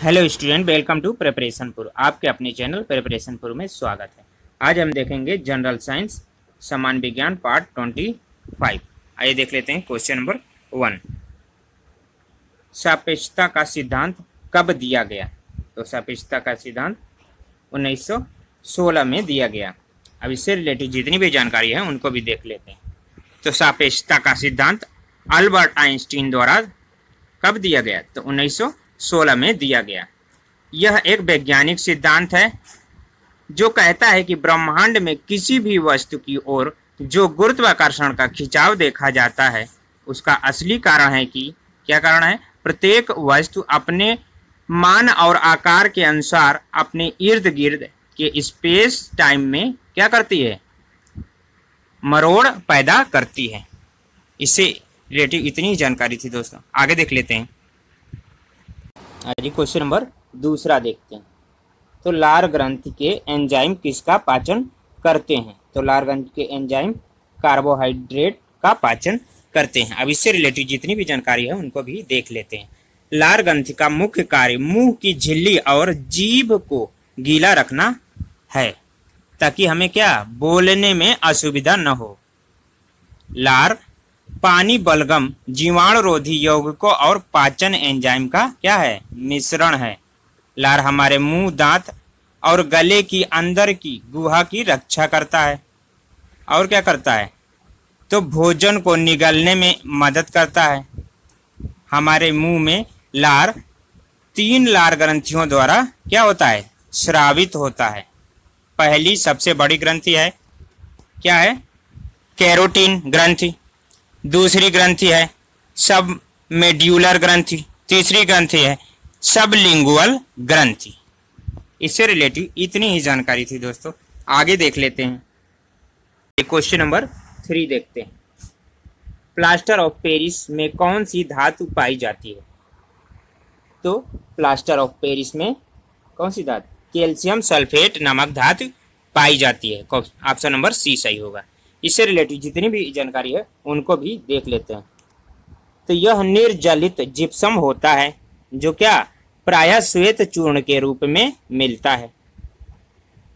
Hello student, welcome to Preparationpur. आपके अपने channel प्रिपरेशनपुर में स्वागत है। आज हम देखेंगे जनरल साइंस सामान्य विज्ञान पार्ट 25। आइए देख लेते हैं क्वेश्चन नंबर 1। सापेक्षता का सिद्धांत कब दिया गया? तो सापेक्षता का सिद्धांत 1916 में दिया गया। अब इससे रिलेटेड जितनी भी जानकारी है उनको भी देख लेते हैं। तो सापेक्षता का सिद्धांत अल्बर्ट आइंस्टीन द्वारा कब दिया गया? तो 1916 में दिया गया। यह एक वैज्ञानिक सिद्धांत है जो कहता है कि ब्रह्मांड में किसी भी वस्तु की ओर जो गुरुत्वाकर्षण का खिंचाव देखा जाता है उसका असली कारण है कि क्या कारण है? प्रत्येक वस्तु अपने मान और आकार के अनुसार अपने इर्द गिर्द के स्पेस टाइम में क्या करती है? मरोड़ पैदा करती है। इससे रिलेटिव इतनी जानकारी थी दोस्तों। आगे देख लेते हैं। आज क्वेश्चन नंबर 2 देखते हैं। तो लार ग्रंथि के एंजाइम किसका पाचन करते हैं? तो लार ग्रंथि के एंजाइम कार्बोहाइड्रेट का पाचन करते हैं। अब इससे रिलेटेड जितनी भी जानकारी है उनको भी देख लेते हैं। लार ग्रंथि का मुख्य कार्य मुंह की झिल्ली और जीभ को गीला रखना है ताकि हमें क्या बोलने में असुविधा न हो। लार पानी बलगम जीवाणुरोधी यौगिकों और पाचन एंजाइम का क्या है? मिश्रण है। लार हमारे मुंह, दांत और गले की अंदर की गुहा की रक्षा करता है। और क्या करता है? तो भोजन को निगलने में मदद करता है। हमारे मुंह में लार 3 लार ग्रंथियों द्वारा क्या होता है? स्रावित होता है। पहली सबसे बड़ी ग्रंथि है क्या है? कैरोटीन ग्रंथि। दूसरी ग्रंथि है सब मेड्यूलर ग्रंथि। तीसरी ग्रंथि है सबलिंगुअल ग्रंथि। इससे रिलेटिव इतनी ही जानकारी थी दोस्तों। आगे देख लेते हैं। क्वेश्चन नंबर 3 देखते हैं। प्लास्टर ऑफ पेरिस में कौन सी धातु पाई जाती है? तो प्लास्टर ऑफ पेरिस में कौन सी धातु? कैल्शियम सल्फेट नामक धातु पाई जाती है। ऑप्शन नंबर सी सही होगा। इससे रिलेटेड जितनी भी जानकारी है उनको भी देख लेते हैं। तो यह निर्जलित जिप्सम होता है जो क्या प्रायः श्वेत चूर्ण के रूप में मिलता है।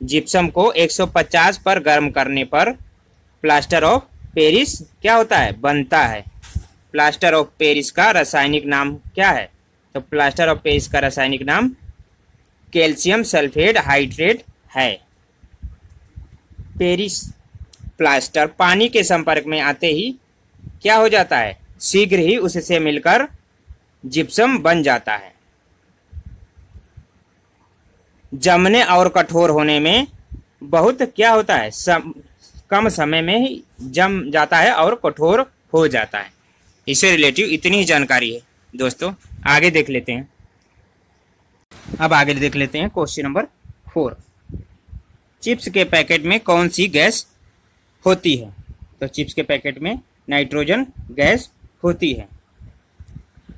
जिप्सम को 150 पर गर्म करने पर प्लास्टर ऑफ पेरिस क्या होता है? बनता है। प्लास्टर ऑफ पेरिस का रासायनिक नाम क्या है? तो प्लास्टर ऑफ पेरिस का रासायनिक नाम कैल्शियम सल्फेट हाइड्रेट है। पेरिस प्लास्टर पानी के संपर्क में आते ही क्या हो जाता है? शीघ्र ही उससे मिलकर जिप्सम बन जाता है। जमने और कठोर होने में बहुत क्या होता है? कम समय में ही जम जाता है और कठोर हो जाता है। इससे रिलेटिव इतनी ही जानकारी है दोस्तों। आगे देख लेते हैं। अब आगे देख लेते हैं क्वेश्चन नंबर 4। चिप्स के पैकेट में कौन सी गैस होती है? तो चिप्स के पैकेट में नाइट्रोजन गैस होती है।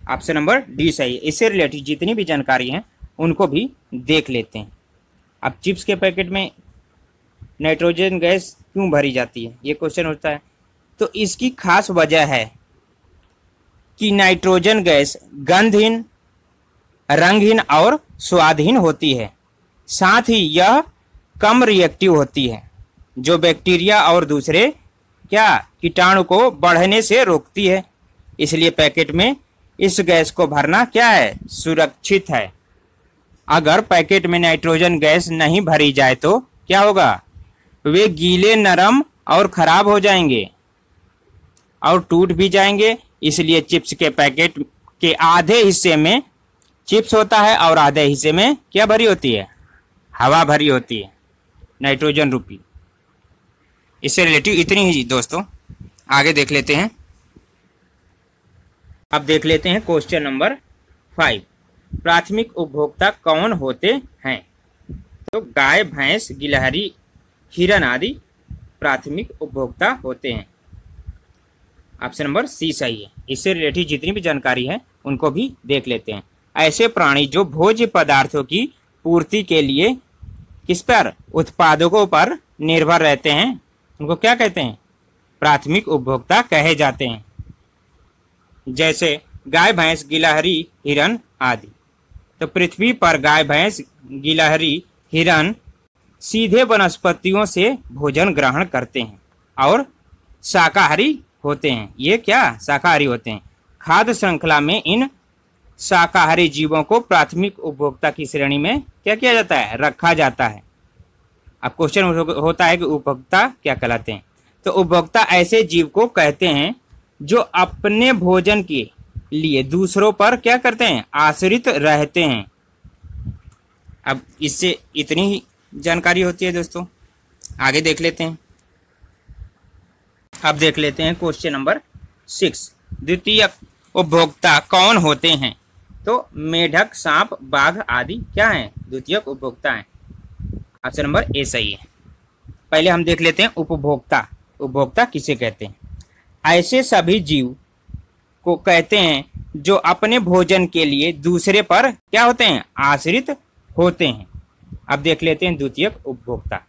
ऑप्शन नंबर डी सही है। इससे रिलेटेड जितनी भी जानकारी है उनको भी देख लेते हैं। अब चिप्स के पैकेट में नाइट्रोजन गैस क्यों भरी जाती है? ये क्वेश्चन होता है। तो इसकी खास वजह है कि नाइट्रोजन गैस गंधहीन, रंगहीन और स्वादहीन होती है। साथ ही यह कम रिएक्टिव होती है जो बैक्टीरिया और दूसरे क्या कीटाणु को बढ़ने से रोकती है। इसलिए पैकेट में इस गैस को भरना क्या है? सुरक्षित है। अगर पैकेट में नाइट्रोजन गैस नहीं भरी जाए तो क्या होगा? वे गीले, नरम और खराब हो जाएंगे और टूट भी जाएंगे। इसलिए चिप्स के पैकेट के आधे हिस्से में चिप्स होता है और आधे हिस्से में क्या भरी होती है? हवा भरी होती है, नाइट्रोजन रूपी। इससे रिलेटिव इतनी ही दोस्तों। आगे देख लेते हैं। अब देख लेते हैं क्वेश्चन नंबर 5। प्राथमिक उपभोक्ता कौन होते हैं? तो गाय, भैंस, गिलहरी, हिरन आदि प्राथमिक उपभोक्ता होते हैं। ऑप्शन नंबर सी सही है। इससे रिलेटिव जितनी भी जानकारी है उनको भी देख लेते हैं। ऐसे प्राणी जो भोज्य पदार्थों की पूर्ति के लिए किस पर? उत्पादकों पर निर्भर रहते हैं उनको क्या कहते हैं? प्राथमिक उपभोक्ता कहे जाते हैं। जैसे गाय, भैंस, गिलहरी, हिरन आदि। तो पृथ्वी पर गाय, भैंस, गिलहरी, हिरन सीधे वनस्पतियों से भोजन ग्रहण करते हैं और शाकाहारी होते हैं। ये क्या शाकाहारी होते हैं। खाद्य श्रृंखला में इन शाकाहारी जीवों को प्राथमिक उपभोक्ता की श्रेणी में क्या किया जाता है, रखा जाता है। अब क्वेश्चन होता है कि उपभोक्ता क्या कहलाते हैं। तो उपभोक्ता ऐसे जीव को कहते हैं जो अपने भोजन के लिए दूसरों पर क्या करते हैं, आश्रित रहते हैं। अब इससे इतनी ही जानकारी होती है दोस्तों। आगे देख लेते हैं। अब देख लेते हैं क्वेश्चन नंबर 6। द्वितीय उपभोक्ता कौन होते हैं। तो मेढक, सांप, बाघ आदि क्या हैं, द्वितीय उपभोक्ता हैं। ऑप्शन नंबर ए सही है। पहले हम देख लेते हैं उपभोक्ता। उपभोक्ता किसे कहते हैं। ऐसे सभी जीव को कहते हैं जो अपने भोजन के लिए दूसरे पर क्या होते हैं, आश्रित होते हैं। अब देख लेते हैं द्वितीय उपभोक्ता।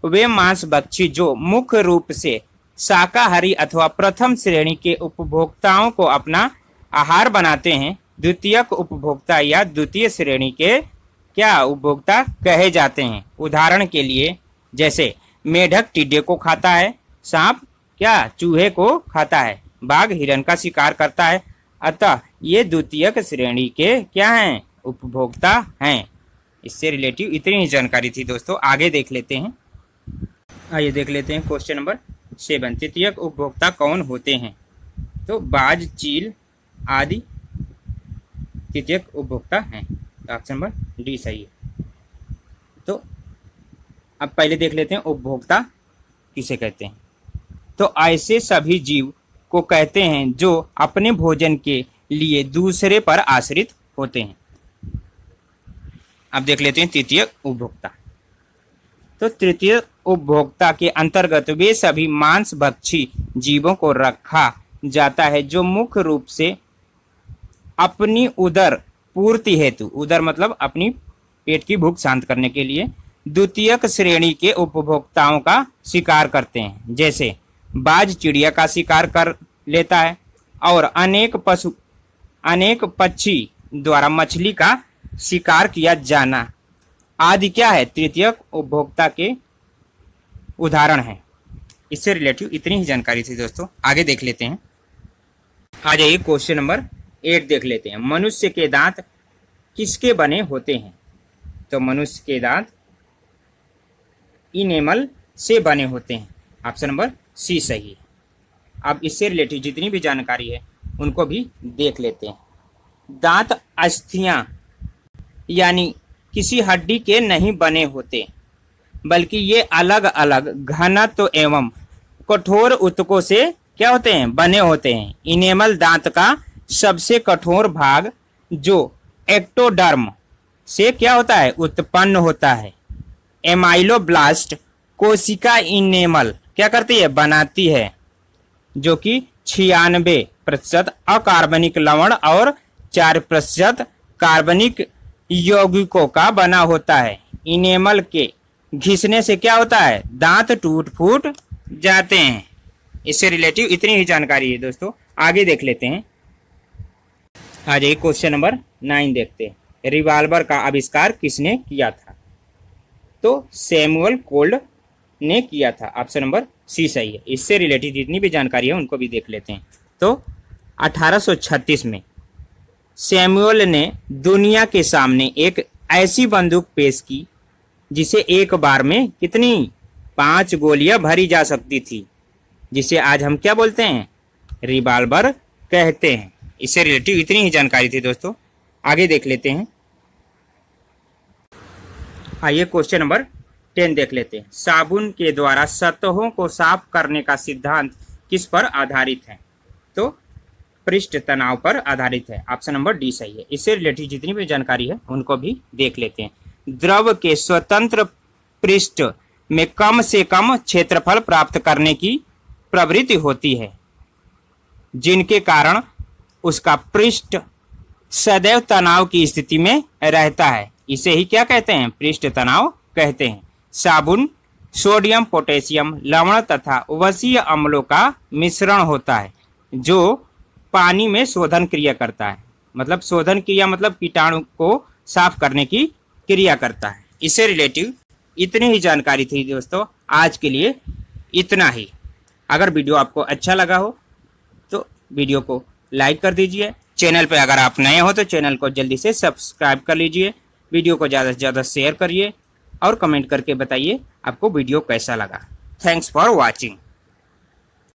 वे मांसभक्षी जो मुख्य रूप से शाकाहारी अथवा प्रथम श्रेणी के उपभोक्ताओं को अपना आहार बनाते हैं, द्वितीयक उपभोक्ता या द्वितीय श्रेणी के क्या उपभोक्ता कहे जाते हैं। उदाहरण के लिए जैसे मेढक टिड्डे को खाता है, सांप क्या चूहे को खाता है, बाघ हिरन का शिकार करता है। अतः ये द्वितीयक श्रेणी के क्या हैं, उपभोक्ता हैं। इससे रिलेटिव इतनी ही जानकारी थी दोस्तों। आगे देख लेते हैं। आइए देख लेते हैं क्वेश्चन नंबर 7। तृतीयक उपभोक्ता कौन होते हैं। तो बाज, चील आदि तृतीयक उपभोक्ता हैं। ऑप्शन नंबर डी सही है। तो अब पहले देख लेते हैं उपभोक्ता किसे कहते हैं। तो ऐसे सभी जीव को कहते हैं जो अपने भोजन के लिए दूसरे पर आश्रित होते हैं। अब देख लेते हैं तृतीय उपभोक्ता। तो तृतीय उपभोक्ता के अंतर्गत वे सभी मांसभक्षी जीवों को रखा जाता है जो मुख्य रूप से अपनी उदर पूर्ति हेतु, उदर मतलब अपनी पेट की भूख शांत करने के लिए, द्वितीयक श्रेणी के उपभोक्ताओं का शिकार करते हैं। जैसे बाज चिड़िया का शिकार कर लेता है और अनेक पक्षी द्वारा मछली का शिकार किया जाना आदि क्या है, तृतीयक उपभोक्ता के उदाहरण है। इससे रिलेटिव इतनी ही जानकारी थी दोस्तों। आगे देख लेते हैं। आ जाइए क्वेश्चन नंबर 8 देख लेते हैं। मनुष्य के दांत किसके बने होते हैं। तो मनुष्य के दांत इनेमल से बने होते हैं। ऑप्शन नंबर सी सही है। अब इससे रिलेटिव जितनी भी जानकारी है उनको भी देख लेते हैं। दांत अस्थियां यानी किसी हड्डी के नहीं बने होते, बल्कि ये अलग अलग घनत्व एवं कठोर ऊतकों से क्या होते हैं, बने होते हैं। इनेमल दांत का सबसे कठोर भाग जो एक्टोडर्म से क्या होता है, उत्पन्न होता है। एमाइलोब्लास्ट कोशिका इनेमल क्या करती है, बनाती है, जो कि 96% अकार्बनिक लवण और 4% कार्बनिक यौगिकों का बना होता है। इनेमल के घिसने से क्या होता है, दांत टूट फूट जाते हैं। इससे रिलेटिव इतनी ही जानकारी है दोस्तों। आगे देख लेते हैं। आ जाइए क्वेश्चन नंबर 9 देखते हैं। रिवाल्वर का आविष्कार किसने किया था। तो सैमुअल कोल्ड ने किया था। ऑप्शन नंबर सी सही है। इससे रिलेटेड जितनी भी जानकारी है उनको भी देख लेते हैं। तो 1836 में सैमुअल ने दुनिया के सामने एक ऐसी बंदूक पेश की जिसे एक बार में कितनी 5 गोलियां भरी जा सकती थी, जिसे आज हम क्या बोलते हैं, रिवाल्वर कहते हैं। इससे रिलेटिव इतनी ही जानकारी थी दोस्तों। आगे देख लेते हैं। आइए क्वेश्चन नंबर 10 देख लेते हैं। साबुन के द्वारा सतहों को साफ करने का सिद्धांत किस पर आधारित है। तो पृष्ठ तनाव पर आधारित है। ऑप्शन नंबर डी सही है। इससे रिलेटेड जितनी भी जानकारी है उनको भी देख लेते हैं। द्रव के स्वतंत्र पृष्ठ में कम से कम क्षेत्रफल प्राप्त करने की प्रवृत्ति होती है, जिनके कारण उसका पृष्ठ सदैव तनाव की स्थिति में रहता है। इसे ही क्या कहते हैं, पृष्ठ तनाव कहते हैं। साबुन सोडियम, पोटेशियम, लवण तथा वसीय अम्लों का मिश्रण होता है जो पानी में शोधन क्रिया करता है। मतलब शोधन क्रिया मतलब कीटाणु को साफ करने की क्रिया करता है। इससे रिलेटिव इतनी ही जानकारी थी दोस्तों, आज के लिए इतना ही। अगर वीडियो आपको अच्छा लगा हो तो वीडियो को लाइक कर दीजिए। चैनल पे अगर आप नए हो तो चैनल को जल्दी से सब्सक्राइब कर लीजिए। वीडियो को ज़्यादा से ज़्यादा शेयर करिए और कमेंट करके बताइए आपको वीडियो कैसा लगा। Thanks for watching.